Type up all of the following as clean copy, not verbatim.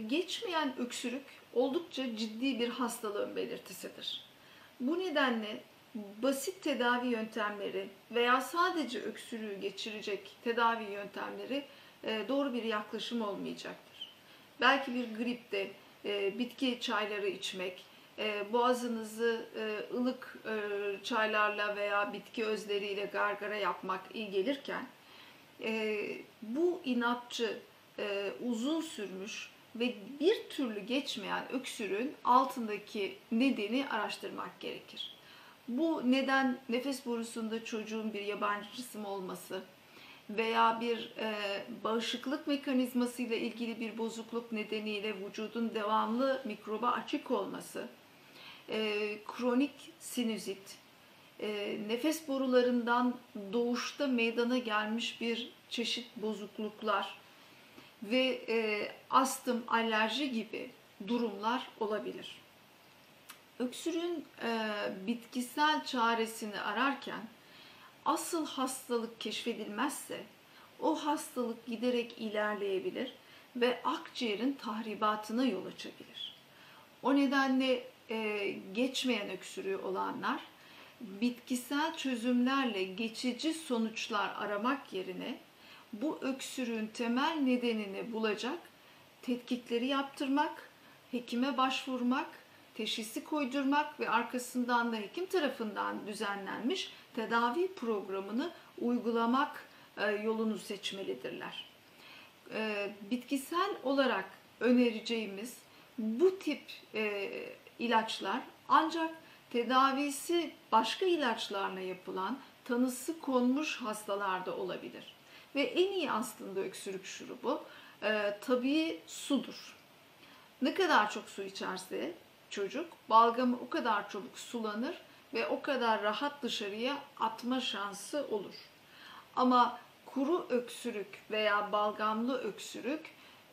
Geçmeyen öksürük oldukça ciddi bir hastalığın belirtisidir. Bu nedenle basit tedavi yöntemleri veya sadece öksürüğü geçirecek tedavi yöntemleri doğru bir yaklaşım olmayacaktır. Belki bir gripte bitki çayları içmek, boğazınızı ılık çaylarla veya bitki özleriyle gargara yapmak iyi gelirken, bu inatçı, uzun sürmüş ve bir türlü geçmeyen öksürüğün altındaki nedeni araştırmak gerekir. Bu neden nefes borusunda çocuğun bir yabancı cisim olması veya bir bağışıklık mekanizması ile ilgili bir bozukluk nedeniyle vücudun devamlı mikroba açık olması, kronik sinüzit, nefes borularından doğuşta meydana gelmiş bir çeşit bozukluklar ve astım, alerji gibi durumlar olabilir. Öksürüğün bitkisel çaresini ararken asıl hastalık keşfedilmezse o hastalık giderek ilerleyebilir ve akciğerin tahribatına yol açabilir. O nedenle geçmeyen öksürüğü olanlar bitkisel çözümlerle geçici sonuçlar aramak yerine bu öksürüğün temel nedenini bulacak tetkikleri yaptırmak, hekime başvurmak, teşhisi koydurmak ve arkasından da hekim tarafından düzenlenmiş tedavi programını uygulamak yolunu seçmelidirler. Bitkisel olarak önereceğimiz bu tip ilaçlar ancak tedavisi başka ilaçlarla yapılan, tanısı konmuş hastalarda olabilir. Ve en iyi aslında öksürük şurubu tabii sudur. Ne kadar çok su içerse çocuk, balgamı o kadar çabuk sulanır ve o kadar rahat dışarıya atma şansı olur. Ama kuru öksürük veya balgamlı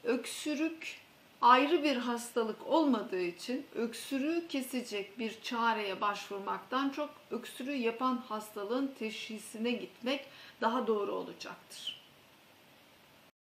öksürük ayrı bir hastalık olmadığı için öksürüğü kesecek bir çareye başvurmaktan çok öksürüğü yapan hastalığın teşhisine gitmek daha doğru olacaktır.